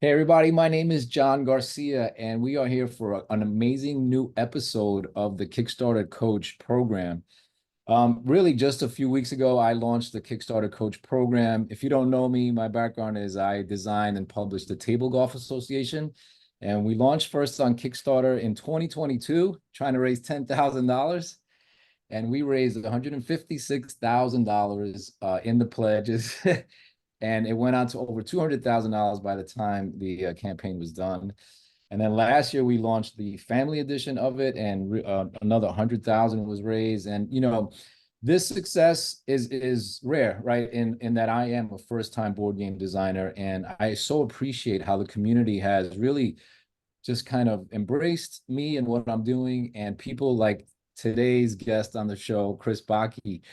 Hey everybody, my name is John Garcia, and we are here for an amazing new episode of the Kickstarter Coach program. Really, just a few weeks ago, I launched the Kickstarter Coach program. If you don't know me, my background is I designed and published the Table Golf Association, and we launched first on Kickstarter in 2022, trying to raise $10,000, and we raised $156,000 in the pledges. And it went on to over $200,000 by the time the campaign was done. And then last year we launched the family edition of it, and another 100,000 was raised. And this success is rare, right? In that I am a first-time board game designer, and I so appreciate how the community has really just kind of embraced me and what I'm doing, and people like today's guest on the show, Chris Backe,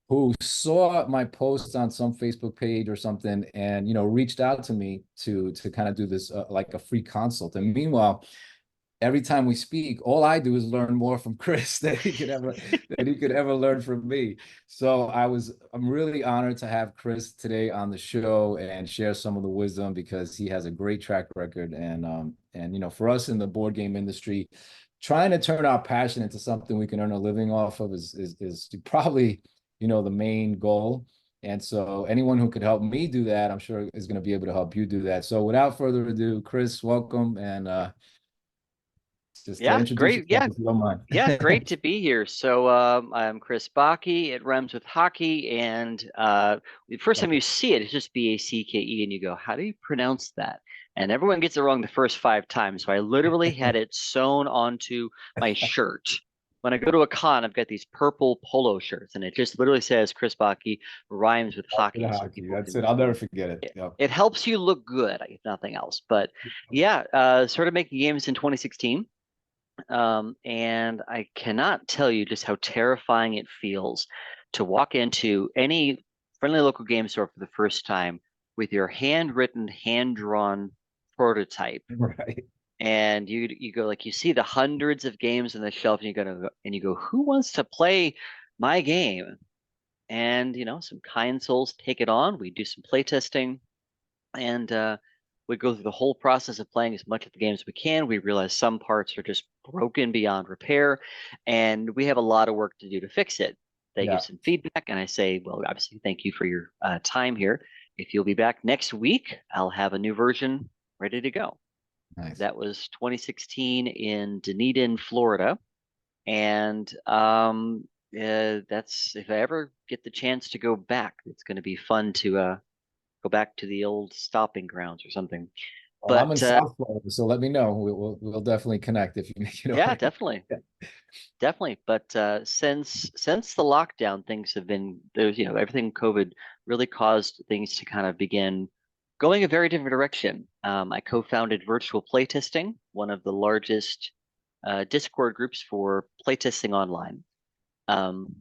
who saw my post on some Facebook page or something, and reached out to me to kind of do this like a free consult. And meanwhile, every time we speak, all I do is learn more from Chris than he could ever learn from me. So I'm really honored to have Chris today on the show and share some of the wisdom, because he has a great track record. And for us in the board game industry, trying to turn our passion into something we can earn a living off of is probably the main goal. And so anyone who could help me do that, I'm sure is going to be able to help you do that. So without further ado, Chris, welcome. And just Yeah, introduce great. yourself if you don't Yeah, mind. great to be here. So I'm Chris Backe. It rhymes with hockey, and the first time you see it, it's just Backe, and you go, "How do you pronounce that?" And everyone gets it wrong the first 5 times. So I literally had it sewn onto my shirt. When I go to a con, I've got these purple polo shirts, and it just literally says Chris Backe rhymes with hockey, so Hockey. people That's can. it. I'll never forget it. It, Yep. it helps you look good, if nothing else. But yeah, started making games in 2016. And I cannot tell you just how terrifying it feels to walk into any friendly local game store for the first time with your handwritten, hand-drawn prototype. Right. And you go, like, you see the hundreds of games on the shelf, and you go, who wants to play my game? And some kind souls take it on. We do some play testing, and we go through the whole process of playing as much of the game as we can. We realize some parts are just broken beyond repair, and we have a lot of work to do to fix it. They give Yeah. some feedback, and I say, well, obviously, thank you for your time here. If you'll be back next week, I'll have a new version ready to go. Nice. That was 2016 in Dunedin, Florida. And that's, if I ever get the chance to go back, it's going to be fun to go back to the old stopping grounds or something. Well, I'm in But South Florida, so let me know. We'll definitely connect if you make it yeah, over. definitely, definitely. But since the lockdown, things have been there's everything COVID really caused things to kind of begin going a very different direction. I co-founded Virtual Playtesting, one of the largest Discord groups for playtesting online. Um,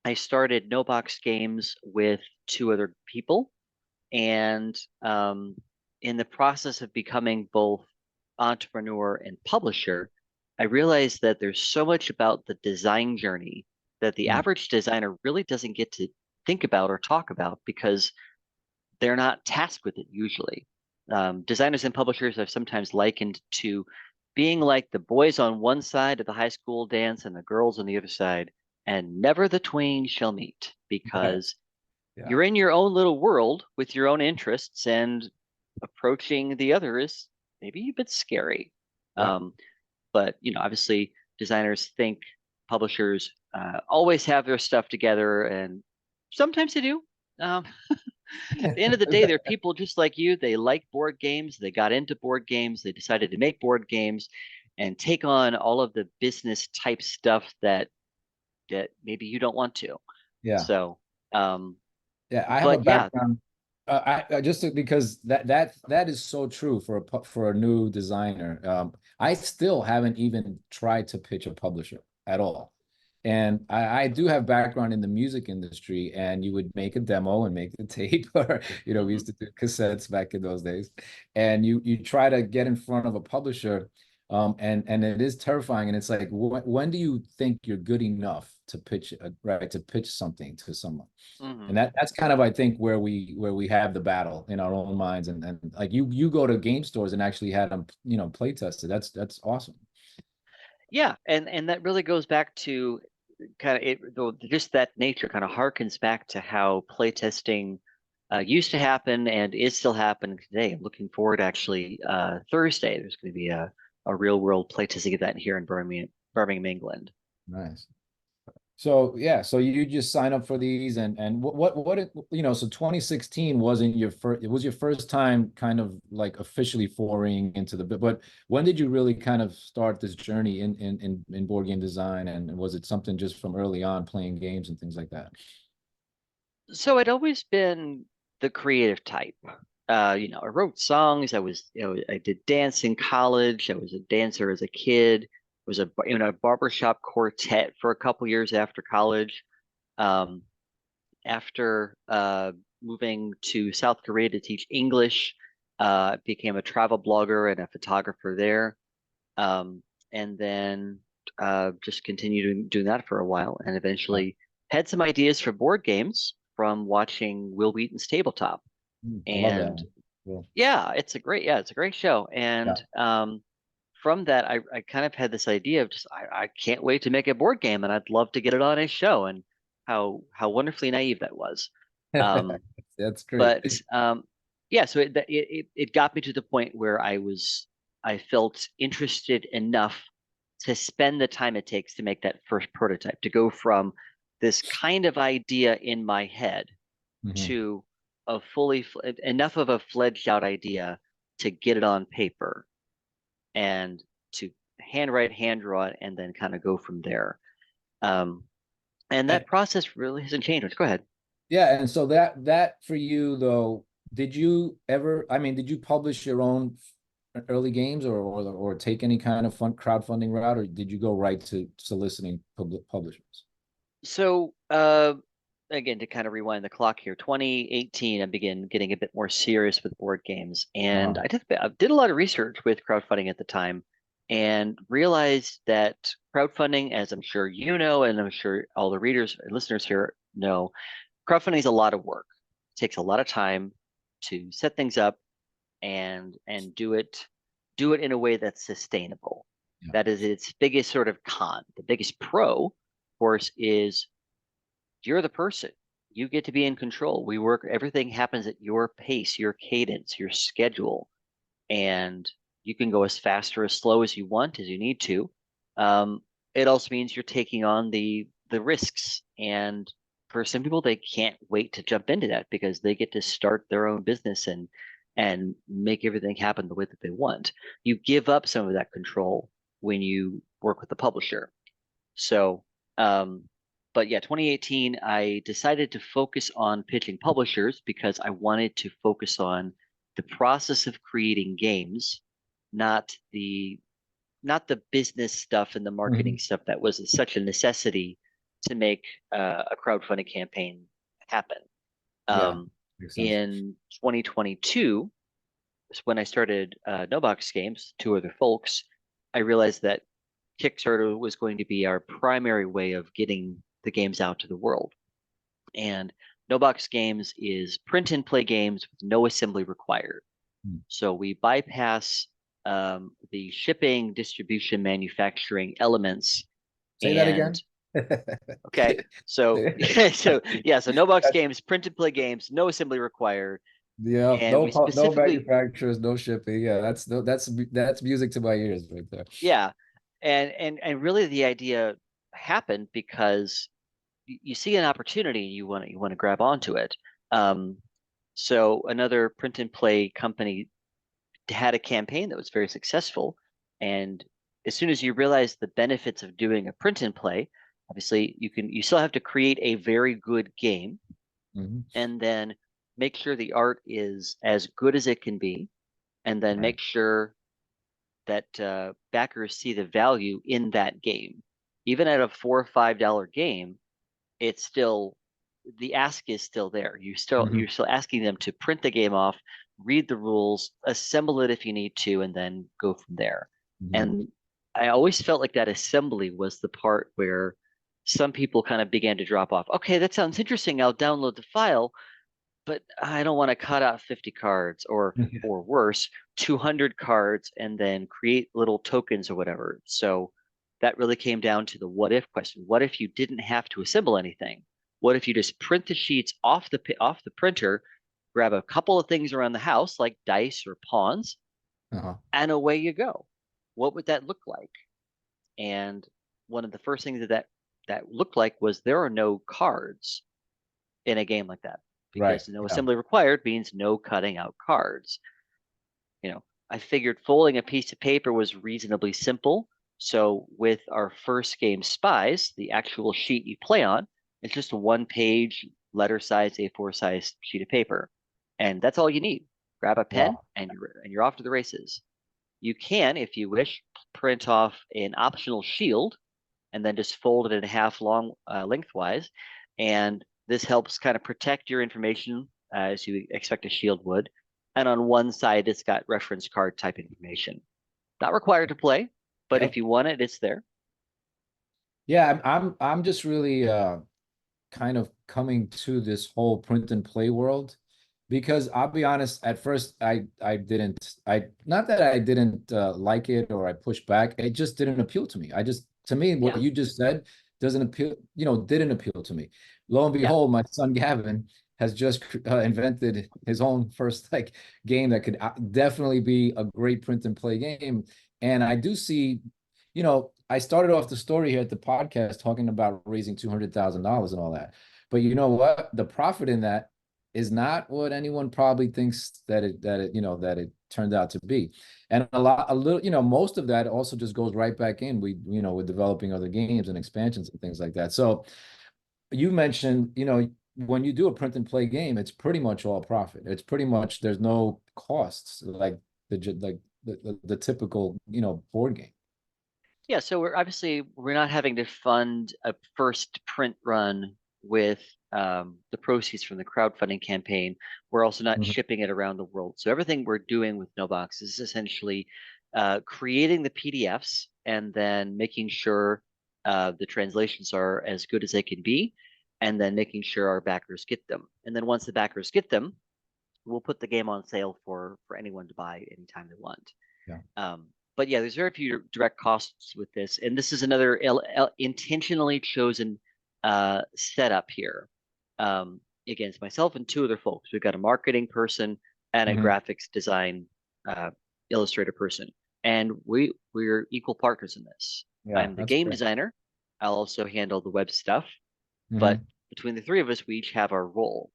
I started No Box Games with two other people, and in the process of becoming both entrepreneur and publisher, I realized that there's so much about the design journey that the Mm. average designer really doesn't get to think about or talk about because they're not tasked with it usually. Designers and publishers are sometimes likened to being like the boys on one side of the high school dance and the girls on the other side, and never the twain shall meet, Right. because Yeah. you're in your own little world with your own interests, and approaching the other is maybe a bit scary. Yeah. Um, but obviously, designers think publishers always have their stuff together, and sometimes they do. Um, at the end of the day, they're people just like you. They like board games. They got into board games. They decided to make board games and take on all of the business type stuff that maybe you don't want to. Yeah. So, Yeah, I have a but yeah, background. I just because that is so true for for a new designer. I still haven't even tried to pitch a publisher at all, and I do have background in the music industry. And you would make a demo and make the tape, or we mhm. used to do cassettes back in those days, and you try to get in front of a publisher. And it is terrifying. And it's like, when do you think you're good enough to pitch, right, to pitch something to someone? Hmm. And that's kind of, I think, where we have the battle in our own minds. And like you go to game stores and actually had them, play tested. That's awesome. Yeah, and that really goes back to kind of just that nature kind of harkens back to how playtesting used to happen and is still happening today. I'm looking forward actually Thursday. There's going to be a real world playtesting event here in Birmingham, England. Nice. So yeah, so you just sign up for these, and so 2016 wasn't your first, it was your first time kind of like officially foraying into but when did you really kind of start this journey in board game design, and was it something just from early on playing games and things like that? So I'd always been the creative type. I wrote songs. I did dance in college. I was a dancer as a kid. Was in a barbershop quartet for a couple years after college. Um, After moving to South Korea to teach English, became a travel blogger and a photographer there. Um, and then just continued doing that for a while, and eventually had some ideas for board games from watching Will Wheaton's Tabletop. I love that And one. Cool. it's a great show. Yeah. And from that, I kind of had this idea of just I can't wait to make a board game, and I'd love to get it on a show. And how wonderfully naive that was. Um, That's great. but yeah, so it got me to the point where I felt interested enough to spend the time it takes to make that first prototype, to go from this kind of idea in my head Mhm. to enough of a fledged out idea to get it on paper and to handwrite, hand draw it, and then kind of go from there. Um, and And that process really hasn't changed. Go ahead. yeah, and so that for you though, did you ever, I mean, did you publish your own early games, or take any kind of crowdfunding route, or did you go right to soliciting publishers? So, again, to kind of rewind the clock here, 2018, I began getting a bit more serious with board games, and Uh, I did a lot of research with crowdfunding at the time, and realized that crowdfunding, as I'm sure you know, and I'm sure all the readers and listeners here know, crowdfunding is a lot of work. It takes a lot of time to set things up and do it in a way that's sustainable. yeah. That is its biggest sort of con. The biggest pro, of course, is you're the person. You get to be in control. Everything happens at your pace, your cadence, your schedule, and you can go as fast or as slow as you want, as you need to. Um, it also means you're taking on the risks, and for some people, they can't wait to jump into that because they get to start their own business and make everything happen the way that they want. You give up some of that control when you work with the publisher. So, um, but yeah, 2018, I decided to focus on pitching publishers because I wanted to focus on the process of creating games, not the not the business stuff and the marketing Mhm. stuff that was such a necessity to make a crowdfunding campaign happen. Yeah, Um, makes sense. in 2022, when I started No Box Games, two other folks, I realized that Kickstarter was going to be our primary way of getting the games out to the world. And No Box Games is print and play games with no assembly required. Hmm. So we bypass the shipping, distribution, manufacturing elements. Say that And again. okay, so so No Box Games, print and play games, no assembly required. Yeah, And we no specifically, manufacturers, no shipping. Yeah, that's music to my ears right there. yeah, and really the idea happened because you see an opportunity, you want to grab onto it. Um, so another print and play company had a campaign that was very successful, and as soon as you realize the benefits of doing a print and play, obviously you still have to create a very good game, Mhm. and then make sure the art is as good as it can be, and then Right. make sure that backers see the value in that game. Even at a $4 or $5 game, it's still the ask is still there. Mhm. You're still asking them to print the game off, read the rules, assemble it if you need to, and then go from there. Mhm. And I always felt like that assembly was the part where some people kind of began to drop off. Okay, that sounds interesting. I'll download the file, but I don't want to cut out 50 cards or worse, 200 cards and then create little tokens or whatever. So that really came down to the what if question. What if you didn't have to assemble anything? What if you just print the sheets off the printer, grab a couple of things around the house like dice or pawns, Uh-huh. and away you go? What would that look like? And one of the first things that looked like was there are no cards in a game like that Right. because no Yeah. assembly required means no cutting out cards. I figured folding a piece of paper was reasonably simple. So with our first game, Spies, the actual sheet you play on, it's just a one-page letter size A4 size sheet of paper, and that's all you need. Grab a pen Wow. and you're off to the races. You can, if you wish, print off an optional shield and then just fold it in half long lengthwise. And this helps kind of protect your information as you expect a shield would. And on one side, it's got reference card type information. Not required to play, but if Yep. you want it, it's there. Yeah, I'm just really kind of coming to this whole print and play world because I'll be honest, at first I didn't I not that I didn't like it or I pushed back, it just didn't appeal to me. I just to me what Yeah, you just said doesn't appeal, didn't appeal to me. Lo and yeah. behold, my son Gavin has just invented his own first like game that could definitely be a great print and play game. And I do see, I started off the story here at the podcast talking about raising $200,000 and all that. But you know what? The profit in that is not what anyone probably thinks that it turned out to be. And a little, most of that also just goes right back in. We're developing other games and expansions and things like that. So you mentioned, when you do a print and play game, it's pretty much all profit. It's pretty much there's no costs like the typical, board game. Yeah, so we're not having to fund a first print run with the proceeds from the crowdfunding campaign. We're also not Mhm. shipping it around the world. So everything we're doing with NoBox is essentially creating the PDFs and then making sure the translations are as good as they can be, and then making sure our backers get them. And then once the backers get them, we'll put the game on sale for anyone to buy anytime they want. Yeah. But yeah, there's very few direct costs with this, and this is another intentionally chosen setup here. Again, it's myself and two other folks. We've got a marketing person and a Mhm. graphics design uh, illustrator person, and we're equal partners in this. Yeah, I'm the that's game great. designer. I'll also handle the web stuff, but Hmm. between the three of us, we each have our role.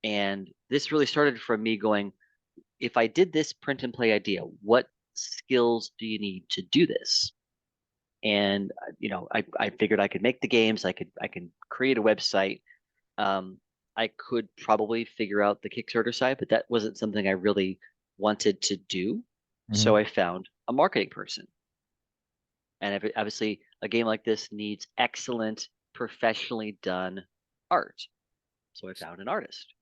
And this really started from me going, if I did this print and play idea, what skills do you need to do this? And I figured I could make the games, I can create a website. Um, I could probably figure out the Kickstarter side, but that wasn't something I really wanted to do. So Hmm. I found a marketing person. And obviously, a game like this needs excellent, professionally done art. So I found an artist.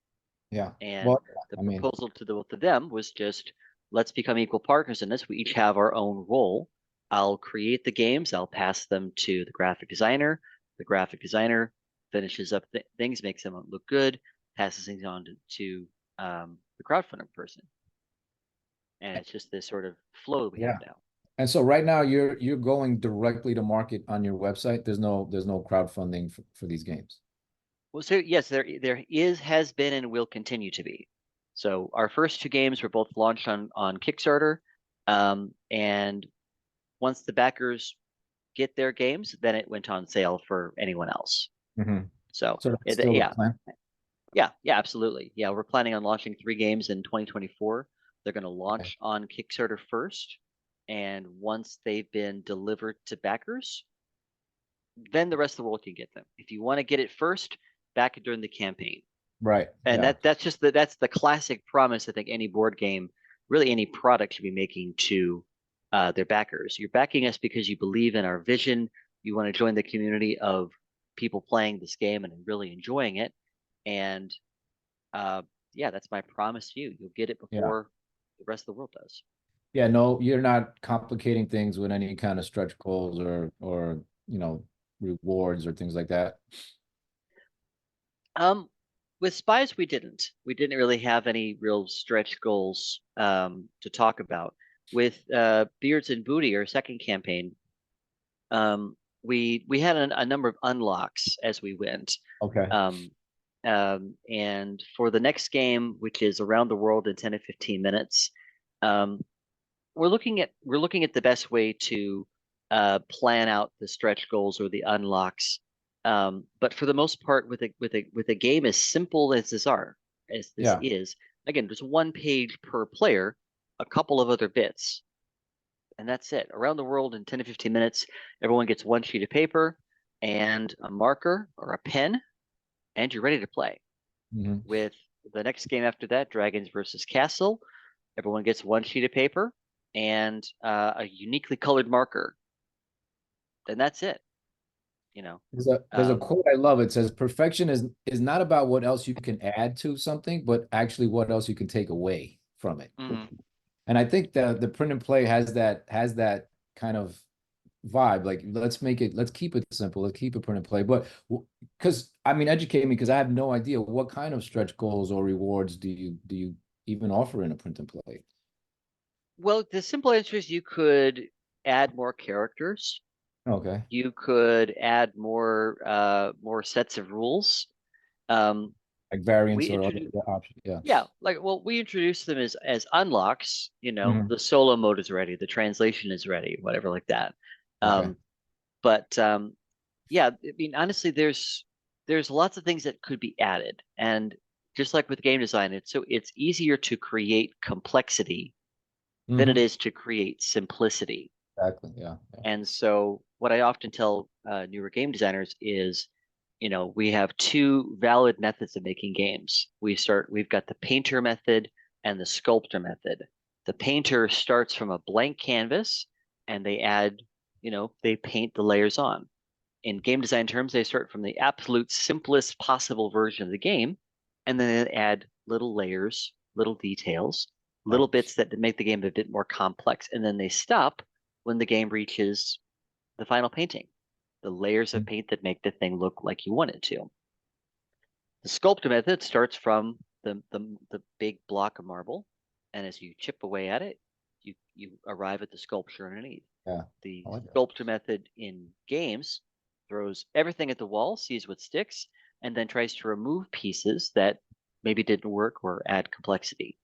Yeah. And Well, the I mean, proposal to the both of them was just let's become equal partners in this. We each have our own role. I'll create the games, I'll pass them to the graphic designer. The graphic designer finishes up things, makes them look good, passes things on to the crowdfunding person. And it's just this sort of flow that we have yeah. now. And so right now you're going directly to market on your website. There's no crowdfunding for these games. Well, so yes, has been, and will continue to be. So our first two games were both launched on Kickstarter, and once the backers get their games, then it went on sale for anyone else. Hmm. So So that's still the yeah, plan. yeah, absolutely. Yeah, we're planning on launching three games in 2024. They're going to Okay. launch on Kickstarter first, and once they've been delivered to backers, then the rest of the world can get them. If you want to get it first, back it during the campaign. Right. And Yeah. that's the classic promise I think any board game, really any product should be making to their backers. You're backing us because you believe in our vision. You want to join the community of people playing this game and really enjoying it. And uh, yeah, that's my promise to you. You'll get it Yeah. before the rest of the world does. Yeah, no, you're not complicating things with any kind of stretch goals or rewards or things like that. Um, with Spies, we didn't. We didn't really have any real stretch goals to talk about. With Beards and Booty, our second campaign, we had a number of unlocks as we went. Okay. Um, and for the next game, which is around the world in 10 to 15 minutes, um, we're looking at the best way to plan out the stretch goals or the unlocks. But for the most part, with a game as simple as this Yeah. is, again, just one page per player, a couple of other bits, and that's it. Around the world in 10 to 15 minutes, everyone gets one sheet of paper and a marker or a pen, and you're ready to play. Hmm. With the next game after that, Dragons versus Castle, everyone gets one sheet of paper and a uniquely colored marker. Then that's it. You know. There's a Um, quote I love. It says, "Perfection is not about what else you can add to something, but actually what else you can take away from it." mhm. And I think the print and play has that kind of vibe. Like, let's keep it simple, let's keep it print and play. But because I mean, educate me because I have no idea what kind of stretch goals or rewards do you even offer in a print and play? Well, the simple answer is you could add more characters. Okay, You could add more sets of rules. Um, like variants we or other introduce options. Yeah. Yeah, we introduce them as unlocks. Mhm. The solo mode is ready, the translation is ready, whatever like that. Okay. Um, but yeah, I mean, honestly, there's lots of things that could be added, and just like with game design, it's easier to create complexity than it Hmm. is to create simplicity. Exactly. Yeah. Yeah. And so, what I often tell newer game designers is, we have two valid methods of making games. We've got the painter method and the sculptor method. The painter starts from a blank canvas and they paint the layers on. In game design terms, they start from the absolute simplest possible version of the game, and then they add little layers, little details, little Right. bits that make the game a bit more complex, and then they stop when the game reaches the final painting, the layers of paint that make the thing look like you want it to. The sculptor method starts from the big block of marble, and as you chip away at it, you arrive at the sculpture underneath. Yeah. The I like that. sculptor method in games throws everything at the wall, sees what sticks, and then tries to remove pieces that maybe didn't work or add complexity.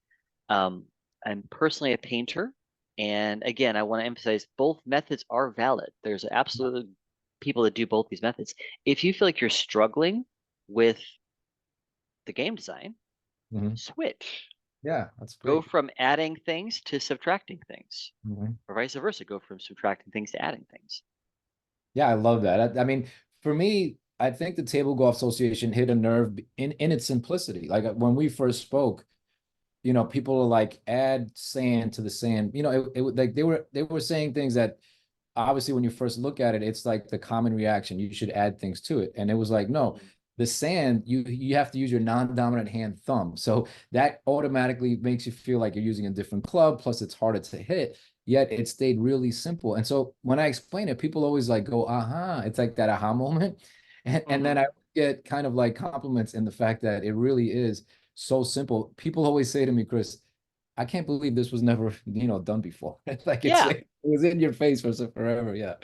Um, I'm personally a painter, and again, I want to emphasize both methods are valid. There's absolutely people that do both these methods. If you feel like you're struggling with the game design, Hmm. switch. Yeah, that's Go great. from adding things to subtracting things, Mhm. or vice versa. Go from subtracting things to adding things. Yeah, I love that. I mean, for me, I think the Table Golf Association hit a nerve in its simplicity. Like when we first spoke, people are like, add sand to the sand. Like they were saying things that obviously when you first look at it, it's like the common reaction. You should add things to it. And it was like, no, Mhm. the sand, you have to use your non-dominant hand thumb. So that automatically makes you feel like you're using a different club, plus it's harder to hit, yet it stayed really simple. And so when I explain it, people always like go, aha, it's like that aha moment. And then Mhm. I get kind of like compliments in the fact that it really is so simple. People always say to me, Chris, I can't believe this was never, done before. Like Yeah, it was in your face for forever. Yeah.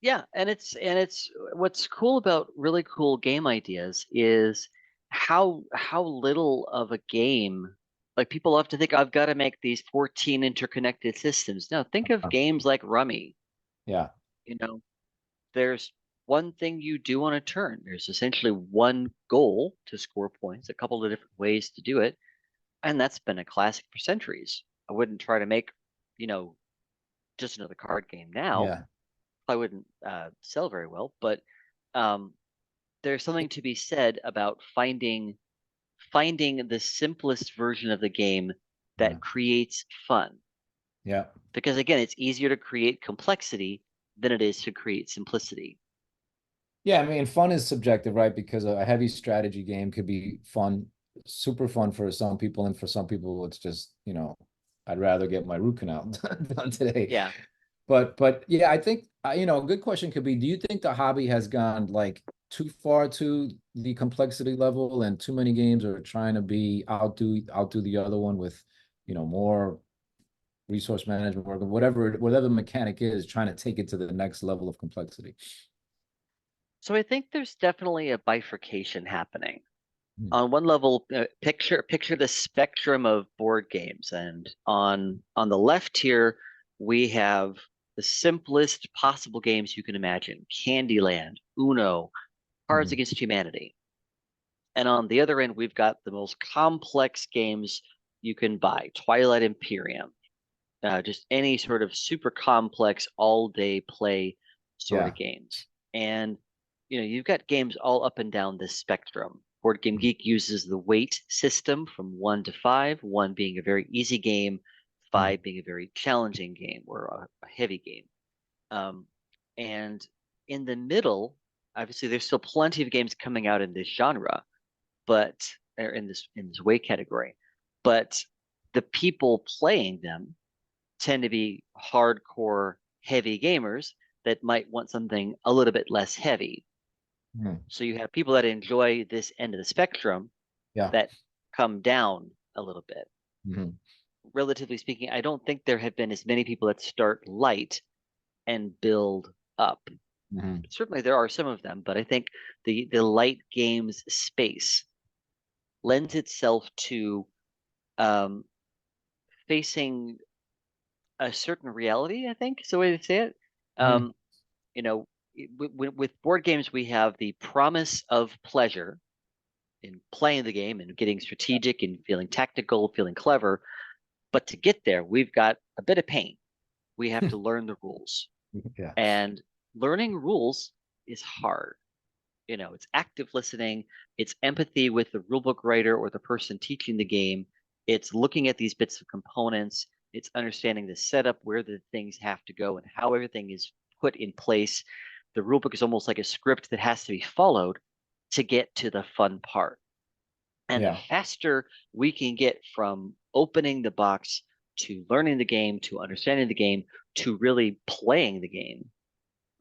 yeah, and it's what's cool about really cool game ideas is how little of a game. Like people love to think I've got to make these 14 interconnected systems. No, think of games like Rummy. Yeah. You know, there's one thing you do on a turn. There's essentially one goal to score points, a couple of different ways to do it, and that's been a classic for centuries. I wouldn't try to make, you know, just another card game now. Yeah. I wouldn't sell very well, but um, there's something to be said about finding the simplest version of the game Yeah. that creates fun. Yeah. Because again, it's easier to create complexity than it is to create simplicity. Yeah. I mean, fun is subjective, right? Because a heavy strategy game could be fun, super fun for some people, and for some people, it's just, I'd rather get my root canal done today. Yeah. But yeah, I think a good question could be, do you think the hobby has gone like too far to the complexity level and too many games are trying to be outdo the other one with, more resource management work, or whatever the mechanic is, trying to take it to the next level of complexity? So I think there's definitely a bifurcation happening. Hmm. On one level, picture the spectrum of board games, and on the left here we have the simplest possible games you can imagine: Candyland, Uno, Cards Hmm. Against Humanity. And on the other end, we've got the most complex games you can buy: Twilight Imperium, just any sort of super complex all day play sort Yeah. of games. And you've got games all up and down this spectrum. Board Game Geek uses the weight system from 1 to 5, 1 being a very easy game, Hmm. 5 being a very challenging game or a heavy game. Um, and in the middle, obviously, there's still plenty of games coming out in this genre, but or in this weight category, but the people playing them tend to be hardcore heavy gamers that might want something a little bit less heavy. Hmm. So you have people that enjoy this end of the spectrum Yeah. that come down a little bit. Hmm. Relatively speaking, I don't think there have been as many people that start light and build up. Hmm. Certainly there are some of them, but I think the light games space lends itself to um, facing a certain reality, I think is the way to say it. Hmm. Um, you know, with board games, we have the promise of pleasure in playing the game and getting strategic and feeling tactical, feeling clever. But to get there, we've got a bit of pain. We have to learn the rules. Yeah. And learning rules is hard. It's active listening, it's empathy with the rulebook writer or the person teaching the game. It's looking at these bits of components. It's understanding the setup, where the things have to go, and how everything is put in place. The rulebook is almost like a script that has to be followed to get to the fun part. And the Yeah. faster we can get from opening the box to learning the game to understanding the game to really playing the game,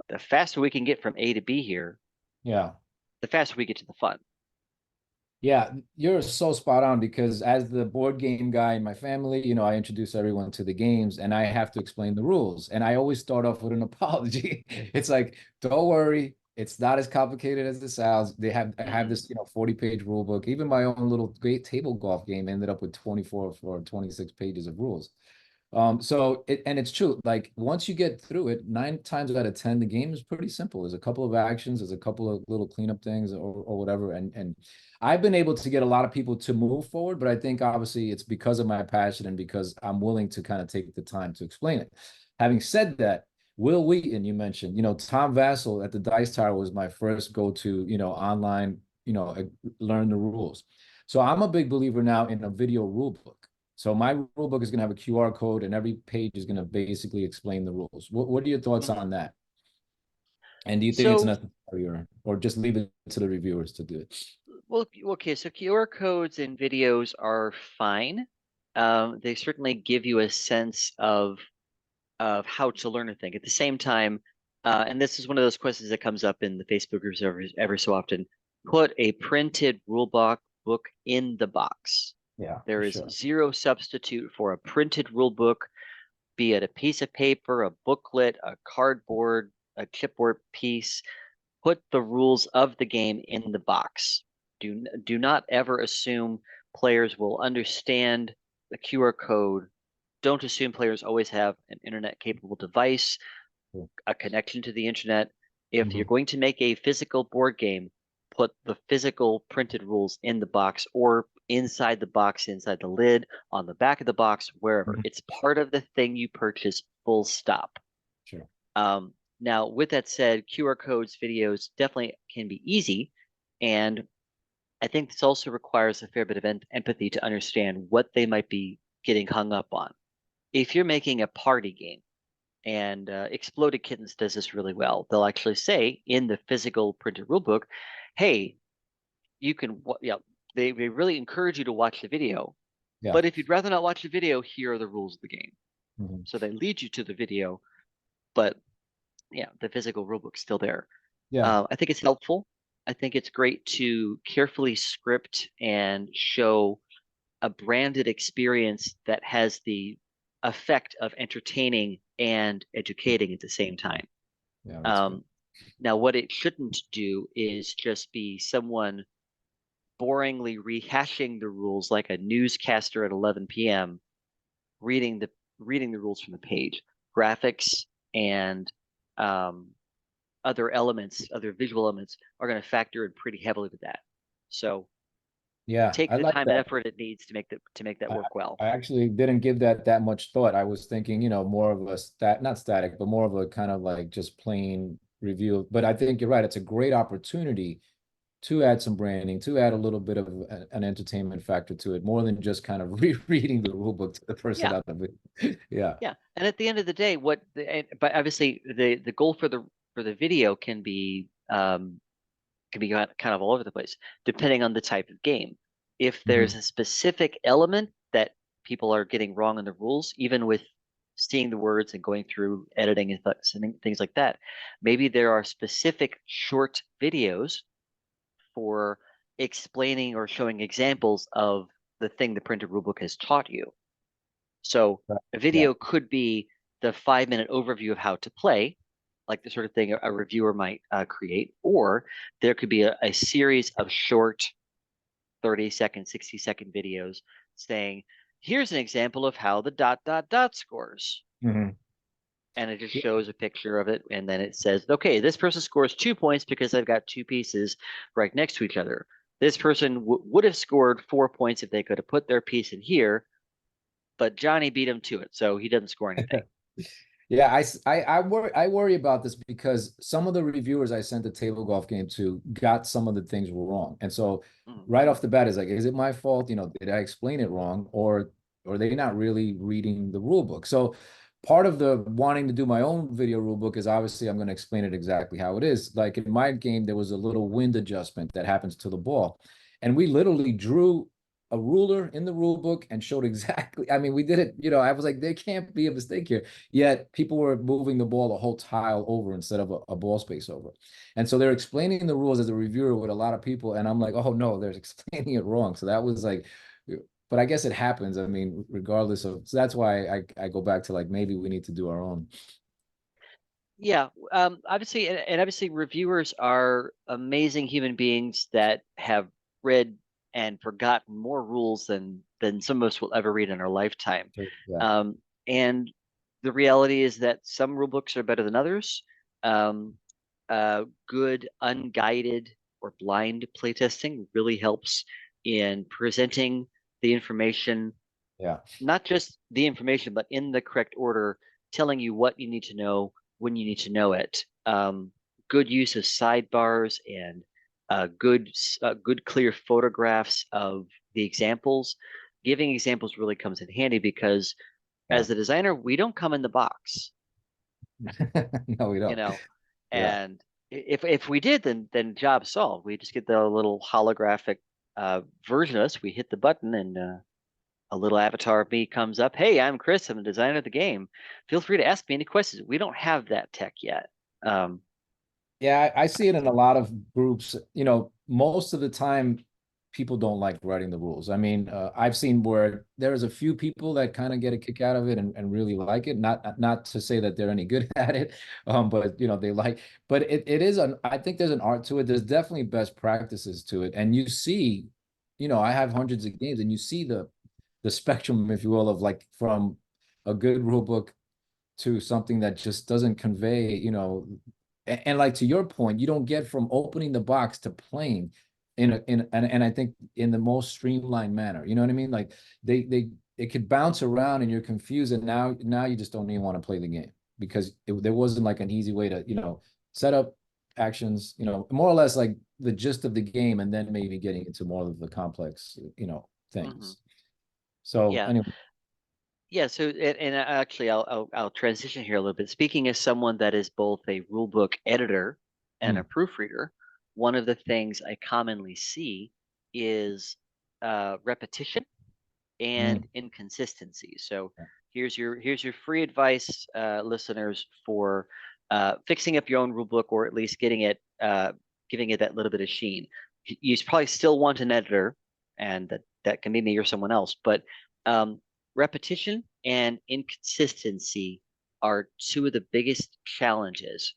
the faster we can get from A to B here, Yeah. the faster we get to the fun. Yeah, you're so spot on because as the board game guy in my family, I introduce everyone to the games and I have to explain the rules. And I always start off with an apology. It's like, don't worry, it's not as complicated as it sounds. I have Mhm. this, 40-page rule book. Even my own little great table golf game ended up with 24 or 26 pages of rules. And it's true. Like once you get through it, 9 times out of 10, the game is pretty simple. There's a couple of actions, there's a couple of little cleanup things or whatever. And I've been able to get a lot of people to move forward, but I think obviously it's because of my passion and because I'm willing to kind of take the time to explain it. Having said that, Will Wheaton, you mentioned, Tom Vassell at the Dice Tower was my first go-to, online, learn the rules. So I'm a big believer now in a video rule book. So my rule book is going to have a QR code and every page is going to basically explain the rules. What are your thoughts Mhm. on that? And do you think it's So, necessary or just leave it to the reviewers to do it? well, okay, so QR codes and videos are fine. They certainly give you a sense of how to learn a thing. At the same time, and this is one of those questions that comes up in the Facebook groups every so often, put a printed book in the box. Yeah, for There is sure. zero substitute for a printed rule book, be it a piece of paper, a booklet, a cardboard, a chipboard piece. Put the rules of the game in the box. Do not ever assume players will understand the QR code. Don't assume players always have an internet capable device, Cool. a connection to the internet. If you're Mhm. going to make a physical board game, put the physical printed rules in the box or inside the box, inside the lid, on the back of the box, wherever. Mhm. It's part of the thing you purchase, full stop. Sure. Now, with that said, QR codes, videos definitely can be easy. And I think this also requires a fair bit of empathy to understand what they might be getting hung up on. If you're making a party game, and Exploded Kittens does this really well, they'll actually say in the physical printed rulebook, hey, you can, they really encourage you to watch the video, Yeah. But if you'd rather not watch the video, here are the rules of the game. Mhm. So they lead you to the video, but yeah, the physical rulebook's still there. Yeah. I think it's helpful. I think it's great to carefully script and show a branded experience that has the effect of entertaining and educating at the same time. Yeah, that's good. Um, Now, what it shouldn't do is just be someone boringly rehashing the rules like a newscaster at 11 p.m. reading the reading the rules from the page. Graphics and um, other visual elements are going to factor in pretty heavily with that. So Yeah, take I the like time and that. effort it needs to make that I, work well. I actually didn't give that much thought. I was thinking, more of a not static, but more of a kind of like just plain review. But I think you're right. It's a great opportunity to add some branding, to add a little bit of an entertainment factor to it, more than just kind of rereading the rule book to the person Yeah, out of it. Yeah. yeah. And at the end of the day, but obviously the goal for the video can be kind of all over the place, depending on the type of game. If there's Mhm. a specific element that people are getting wrong in the rules, even with seeing the words and going through editing and things like that, maybe there are specific short videos for explaining or showing examples of the thing the printed rulebook has taught you. So Right. a Yeah. video could be the 5-minute overview of how to play, like the sort of thing a reviewer might create, or there could be a series of short 30-second, 60-second videos saying, here's an example of how the dot, dot, dot scores. Mhm. And it just shows a picture of it. And then it says, okay, this person scores 2 points because they've got two pieces right next to each other. This person would have scored 4 points if they could have put their piece in here, but Johnny beat him to it, so he doesn't score anything. Yeah, I worry about this because some of the reviewers I sent the table golf game to got some of the things wrong. And so Mm. right off the bat is like, is it my fault? Did I explain it wrong? Or are they not really reading the rule book? So part of the wanting to do my own video rule book is obviously I'm going to explain it exactly how it is. Like in my game, there was a little wind adjustment that happens to the ball. And we literally drew a ruler in the rule book and showed exactly. I mean, we did it, I was like, there can't be a mistake here. Yet people were moving the ball a whole tile over instead of a ball space over. And so they're explaining the rules as a reviewer with a lot of people. And I'm like, oh no, they're explaining it wrong. So that was like, but I guess it happens. I mean, regardless of, so that's why I go back to like, maybe we need to do our own. Yeah, obviously reviewers are amazing human beings that have read and forgotten more rules than some of us will ever read in our lifetime. Yeah. And the reality is that some rule books are better than others. Um, Good unguided or blind playtesting really helps in presenting the information, Yeah. not just the information, but in the correct order, telling you what you need to know when you need to know it. Good use of sidebars and good clear photographs of the examples. Giving examples really comes in handy because Yeah. as the designer, we don't come in the box, No, we you don't. know, Yeah. and if we did, then job solved. We just get the little holographic version of us. We hit the button and a little avatar of me comes up. Hey, I'm Chris. I'm the designer of the game. Feel free to ask me any questions. We don't have that tech yet. Um, Yeah, I see it in a lot of groups. Most of the time, people don't like writing the rules. I mean, I've seen where there's a few people that kind of get a kick out of it and really like it. Not to say that they're any good at it, but they like. But it is I think there's an art to it. There's definitely best practices to it, and you see, I have hundreds of games, and you see the spectrum, if you will, of like from a good rule book to something that just doesn't convey, and like to your point, you don't get from opening the box to playing and I think in the most streamlined manner. You know what I mean? Like they it could bounce around and you're confused, and now you just don't even want to play the game because there wasn't like an easy way to set up actions, more or less like the gist of the game, and then maybe getting into more of the complex mhm. things. So Yeah, anyway. yeah. So and actually, I'll transition here a little bit. Speaking as someone that is both a rulebook editor and a Hmm. proofreader, one of the things I commonly see is repetition and inconsistency. So here's your free advice, listeners, for fixing up your own rule book, or at least giving it that little bit of sheen. You probably still want an editor, and that can be me or someone else, but repetition and inconsistency are two of the biggest challenges.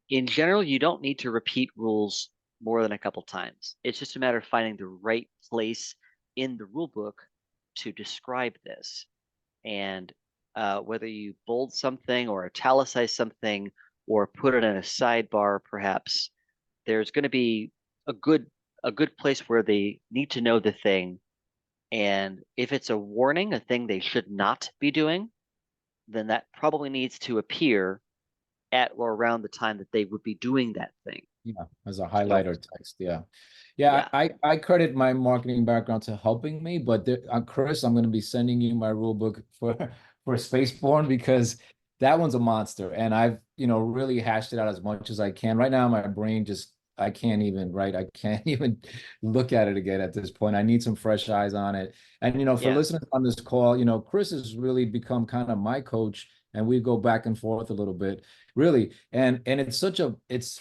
In general, you don't need to repeat rules more than a couple times. It's just a matter of finding the right place in the rule book to describe this. And whether you bold something or italicize something or put it in a sidebar, perhaps, there's going to be a good place where they need to know the thing. And if it's a warning, a thing they should not be doing, then that probably needs to appear at or around the time that they would be doing that thing. Yeah, as a So, highlighter text. Yeah. yeah. I credit my marketing background to helping me, but Chris, I'm going to be sending you my rule book for Spaceborne, because that one's a monster, and I've really hashed it out as much as I can. Right now, my brain just I can't even write. I can't even look at it again at this point. I need some fresh eyes on it. And for Yeah. listeners on this call, Chris has really become kind of my coach, and we go back and forth a little bit, really. And it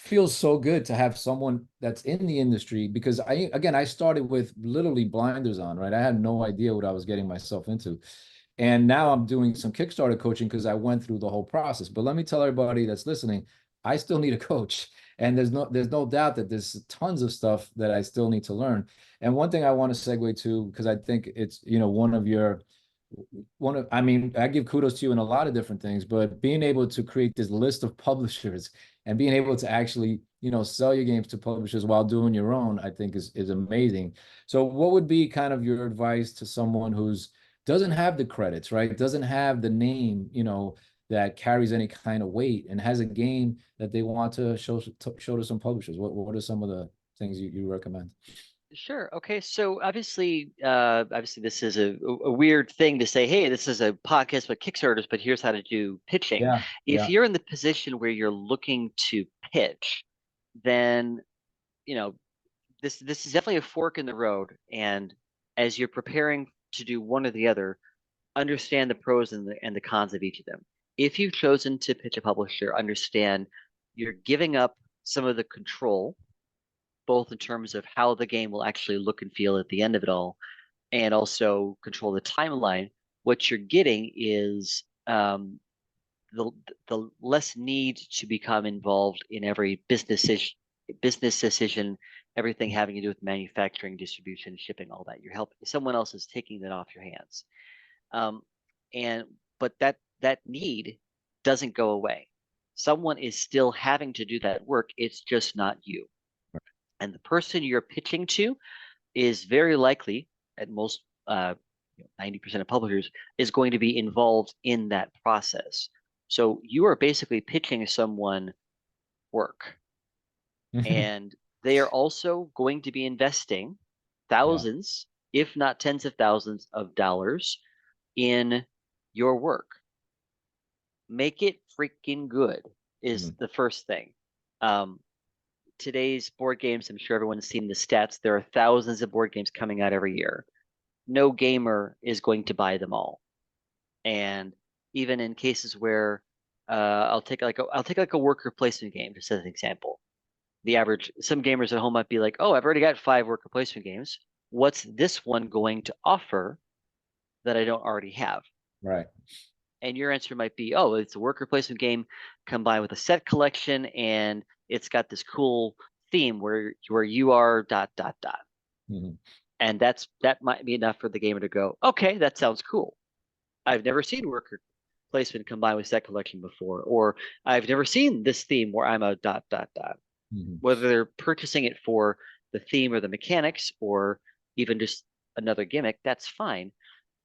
feels so good to have someone that's in the industry, because I started with literally blinders on, right? I had no idea what I was getting myself into. And now I'm doing some Kickstarter coaching because I went through the whole process. But let me tell everybody that's listening, I still need a coach. And there's no doubt that there's tons of stuff that I still need to learn. And one thing I want to segue to, because I think it's, I mean, I give kudos to you in a lot of different things, but being able to create this list of publishers and being able to actually, sell your games to publishers while doing your own, I think is amazing. So what would be kind of your advice to someone who's doesn't have the credits, right? Doesn't have the name, that carries any kind of weight, and has a game that they want to show to some publishers? What are some of the things you recommend? Sure. Okay. So obviously this is a weird thing to say, hey, this is a podcast with Kickstarters, but here's how to do pitching. Yeah, If yeah, you're in the position where you're looking to pitch, then, you know, this is definitely a fork in the road. And as you're preparing to do one or the other, understand the pros and the cons of each of them. If you've chosen to pitch a publisher, understand you're giving up some of the control, both in terms of how the game will actually look and feel at the end of it all, and also control the timeline. What you're getting is the the less need to become involved in every business decision, everything having to do with manufacturing, distribution, shipping, all that. You're helping someone else is taking that off your hands, um, and but that need doesn't go away. Someone is still having to do that work. It's just not you. And the person you're pitching to is very likely, at most 90% of publishers, is going to be involved in that process. So you are basically pitching someone work, and they are also going to be investing yeah. thousands, if not tens of thousands of dollars in your work. Make it freaking good is Mhm. the first thing. Um, Today's board games, I'm sure everyone's seen the stats. There are thousands of board games coming out every year. No gamer is going to buy them all. And even in cases where I'll take like a worker placement game just as an example. The average some gamers at home might be like, oh, I've already got 5 worker placement games. What's this one going to offer that I don't already have? Right. And your answer might be, oh, it's a worker placement game combined with a set collection, and it's got this cool theme where you are dot dot dot. Mhm. And that might be enough for the gamer to go, okay, that sounds cool. I've never seen worker placement combined with set collection before, or I've never seen this theme where I'm a dot dot dot. Mhm. Whether they're purchasing it for the theme or the mechanics, or even just another gimmick, that's fine.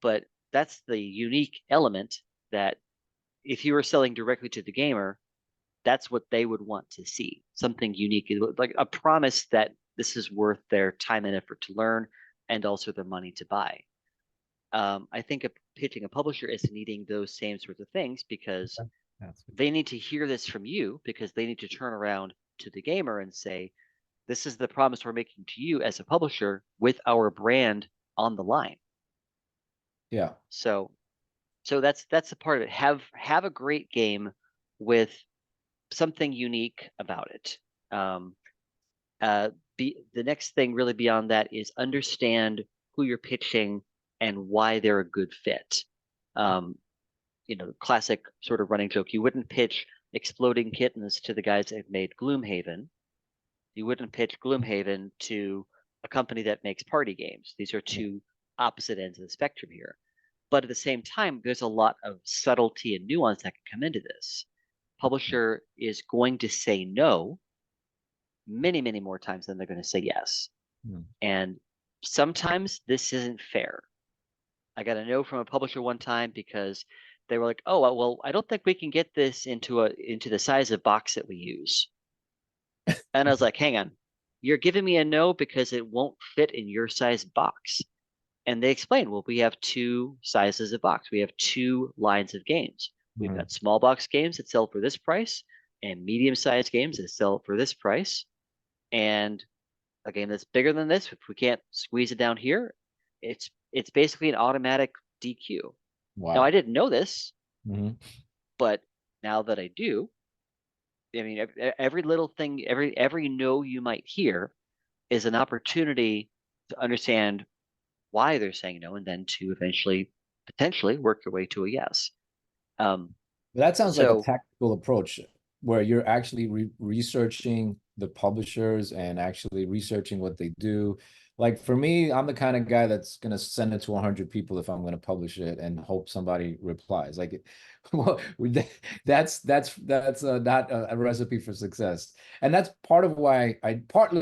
But that's the unique element that if you were selling directly to the gamer, that's what they would want to see. Something unique, like a promise that this is worth their time and effort to learn, and also their money to buy. I think pitching a publisher is needing those same sorts of things, because Okay. That's good. they need to hear this from you, because they need to turn around to the gamer and say, this is the promise we're making to you as a publisher with our brand on the line. Yeah. So that's the part of it. Have a great game with something unique about it. Um, the next thing really beyond that is understand who you're pitching and why they're a good fit. Um, classic sort of running joke. You wouldn't pitch Exploding Kittens to the guys that made Gloomhaven. You wouldn't pitch Gloomhaven to a company that makes party games. These are two opposite ends of the spectrum here. But at the same time, there's a lot of subtlety and nuance that can come into this. Publisher is going to say no many, many more times than they're going to say yes. Mm. And sometimes this isn't fair. I got a no from a publisher one time because they were like, "Oh, well, I don't think we can get this into the size of box that we use." And I was like, "Hang on, you're giving me a no because it won't fit in your size box." And they explained, "Well, we have two sizes of box. We have two lines of games. We've Mm. got small box games that sell for this price, and medium-sized games that sell for this price. And a game that's bigger than this, if we can't squeeze it down here, it's basically an automatic DQ." Now, I Wow. didn't know this, Hmm. but now that I do, I mean, every little thing, every no you might hear is an opportunity to understand why they're saying no, and then to eventually, potentially, work your way to a yes. Um, That sounds like a so, tactical approach where you're actually researching the publishers and actually researching what they do. Like for me, I'm the kind of guy that's going to send it to 100 people if I'm going to publish it and hope somebody replies. Like, well, that's not a recipe for success. And that's partly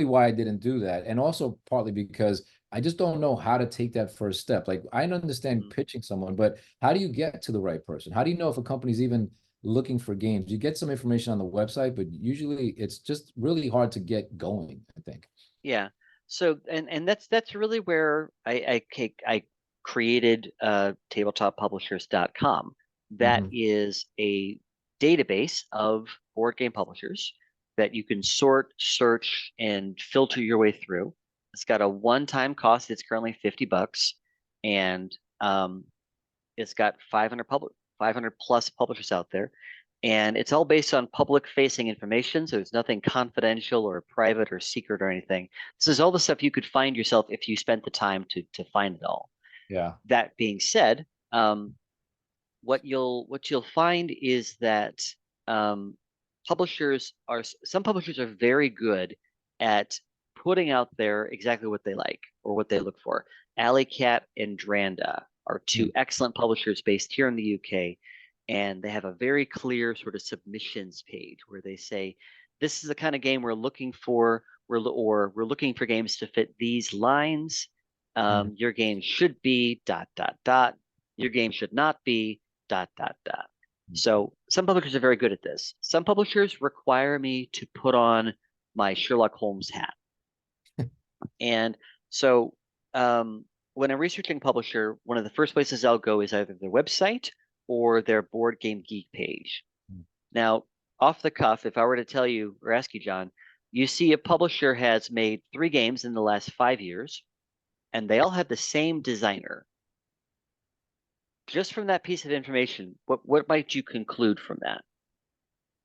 why I didn't do that, and also partly because I just don't know how to take that first step. Like I understand mhm, pitching someone, but how do you get to the right person? How do you know if a company's even looking for games? You get some information on the website, but usually it's just really hard to get going, I think. yeah. So, and that's really where I created tabletoppublishers.com. That Hmm. is a database of board game publishers that you can sort, search, and filter your way through. It's got a one-time cost. It's currently $50, and it's got 500 plus publishers out there, and it's all based on public-facing information. So there's nothing confidential or private or secret or anything. This is all the stuff you could find yourself if you spent the time to find it all. Yeah. That being said, what you'll find is that um, some publishers are very good at putting out there exactly what they like or what they look for. Alley Cat and Dranda are two Mm. excellent publishers based here in the UK, and they have a very clear sort of submissions page where they say, "This is the kind of game we're looking for. We're looking for games to fit these lines. Mm. Your game should be dot dot dot. Your game should not be dot dot dot." So some publishers are very good at this. Some publishers require me to put on my Sherlock Holmes hat. And so when I'm researching a publisher, one of the first places I'll go is either their website or their Board Game Geek page. Now, off the cuff, if I were to tell you or ask you, John, you see a publisher has made 3 games in the last 5 years, and they all have the same designer. Just from that piece of information, what might you conclude from that?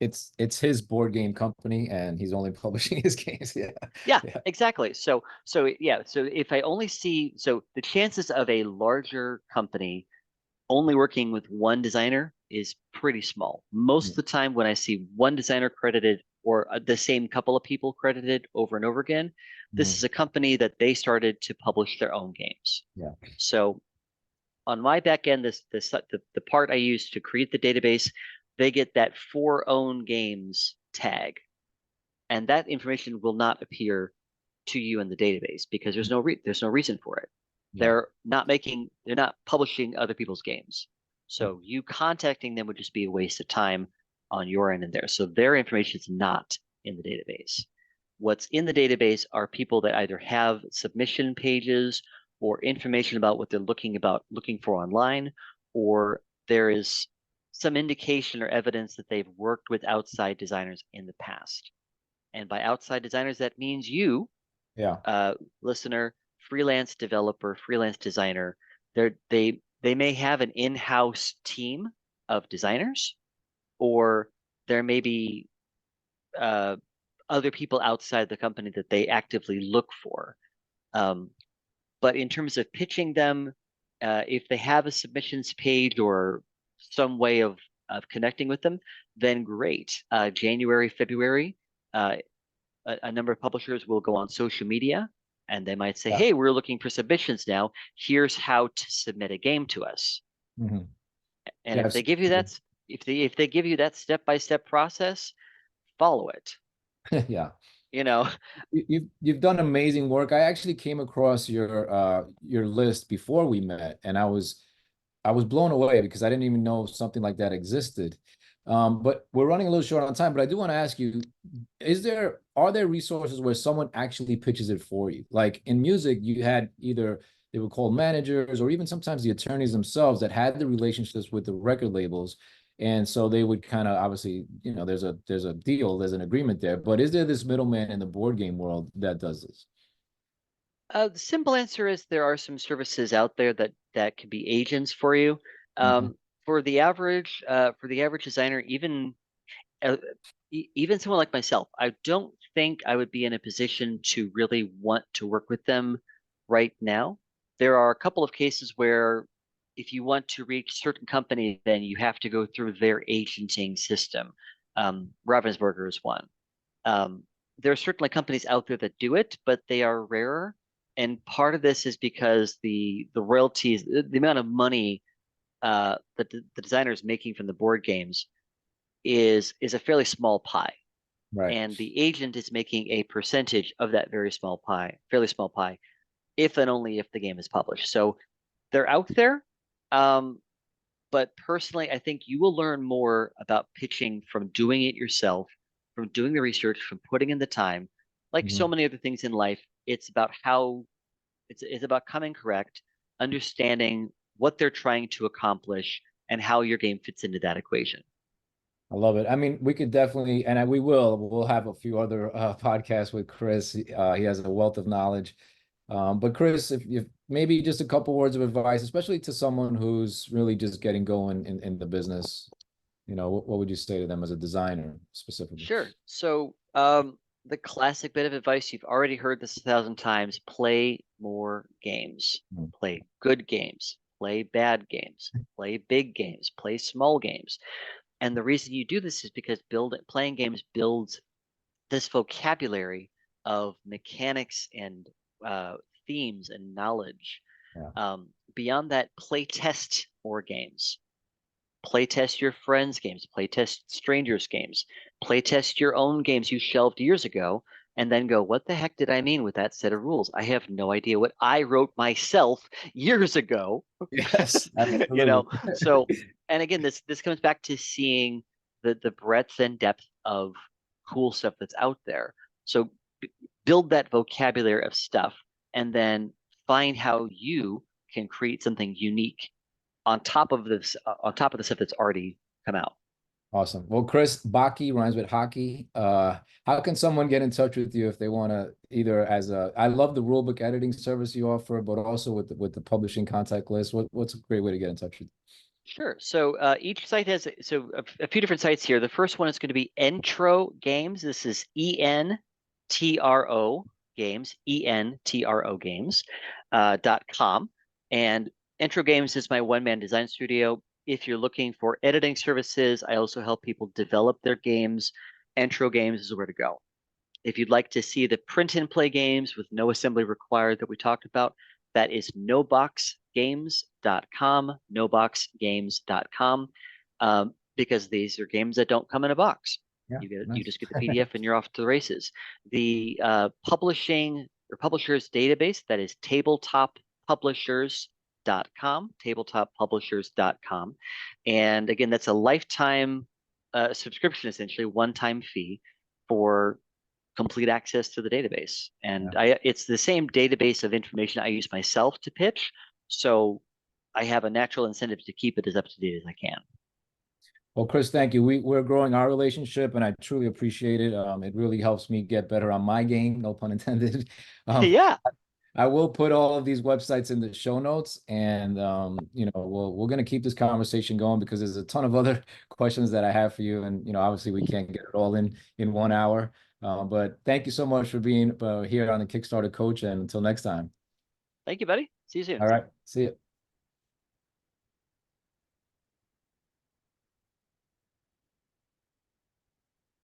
It's his board game company and he's only publishing his games. Yeah. Yeah, Yeah. exactly. So if I only see, so the chances of a larger company only working with one designer is pretty small. Most of the time when I see one designer credited or the same couple of people credited over and over again, this Mhm. is a company that they started to publish their own games. Yeah. So on my back end, the part I use to create the database, they get that for own games tag, and that information will not appear to you in the database because there's no reason for it. Yeah. They're not publishing other people's games. So you contacting them would just be a waste of time on your end and there. So their information is not in the database. What's in the database are people that either have submission pages or information about what they're looking for online, or there is some indication or evidence that they've worked with outside designers in the past. And by outside designers, that means you, Yeah. listener, freelance developer, freelance designer. They they may have an in-house team of designers, or there may be uh, other people outside the company that they actively look for. Um, but in terms of pitching them, if they have a submissions page or some way of connecting with them, then great. January, February, uh, a number of publishers will go on social media and they might say, Yeah. "Hey, we're looking for submissions now. Here's how to submit a game to us." Mhm. And if Yes. they give you that, if they give you that step-by-step process, follow it. Yeah. You know, You've done amazing work. I actually came across your list before we met, and I was blown away because I didn't even know something like that existed. But we're running a little short on time, but I do want to ask you, are there resources where someone actually pitches it for you? Like in music, you had either they were called managers or even sometimes the attorneys themselves that had the relationships with the record labels. And so they would kind of obviously, there's a deal, there's an agreement there. But is there this middleman in the board game world that does this? the simple answer is there are some services out there that can be agents for you. Mhm. Um, for the average designer, uh, even someone like myself, I don't think I would be in a position to really want to work with them right now. There are a couple of cases where if you want to reach certain companies, then you have to go through their agenting system. Ravensburger is one. Um, there are certainly companies out there that do it, but they are rarer. And part of this is because the royalties, the amount of money that the designer is making from the board games is a fairly small pie, Right. and the agent is making a percentage of that very small pie, fairly small pie, if and only if the game is published. So they're out there. Um, but personally, I think you will learn more about pitching from doing it yourself, from doing the research, from putting in the time. Like so Mhm. many other things in life, it's about coming correct, understanding what they're trying to accomplish, and how your game fits into that equation. I love it. I mean, we could definitely, and we'll have a few other podcasts with Chris. He has a wealth of knowledge. But Chris, if maybe just a couple words of advice, especially to someone who's really just getting going in the business, what would you say to them as a designer specifically? Sure. So, the classic bit of advice, you've already heard this 1,000 times: play more games, Mm. play good games, play bad games, play big games, play small games. And the reason you do this is because playing games builds this vocabulary of mechanics and uh, themes and knowledge. Yeah. Beyond that, play test more games. Play test your friends' games, play test strangers' games, play test your own games you shelved years ago, and then go, what the heck did I mean with that set of rules? I have no idea what I wrote myself years ago. Yes, You know, absolutely. so and again, this comes back to seeing the breadth and depth of cool stuff that's out there. So build that vocabulary of stuff and then find how you can create something unique on top of the stuff that's already come out. Awesome. Well, Chris Backe rhymes with hockey. How can someone get in touch with you if they want to either I love the rulebook editing service you offer, but also with the publishing contact list. What's a great way to get in touch with you? Sure. So each site has a few different sites here. The first one is going to be Entro Games. This is ENTRO Games, ENTRO Games .com. And Entro Games is my one-man design studio. If you're looking for editing services, I also help people develop their games. Entro Games is where to go. If you'd like to see the print and play games with no assembly required that we talked about, that is noboxgames.com, noboxgames.com, because these are games that don't come in a box. Yeah, You nice. just get the PDF and you're off to the races. The publishing or publishers database, that is tabletoppublishers.com, tabletoppublishers.com. And again, that's a lifetime subscription, essentially, one-time fee for complete access to the database. Yeah. And it's the same database of information I use myself to pitch. So I have a natural incentive to keep it as up to date as I can. Well, Chris, thank you. We're growing our relationship, and I truly appreciate it. It really helps me get better on my game, no pun intended. Um, Yeah. I will put all of these websites in the show notes, and we're gonna keep this conversation going because there's a ton of other questions that I have for you, and obviously we can't get it all in 1 hour. But thank you so much for being here on the Kickstarter Coach, and until next time. Thank you, buddy. See you soon. All right, see you.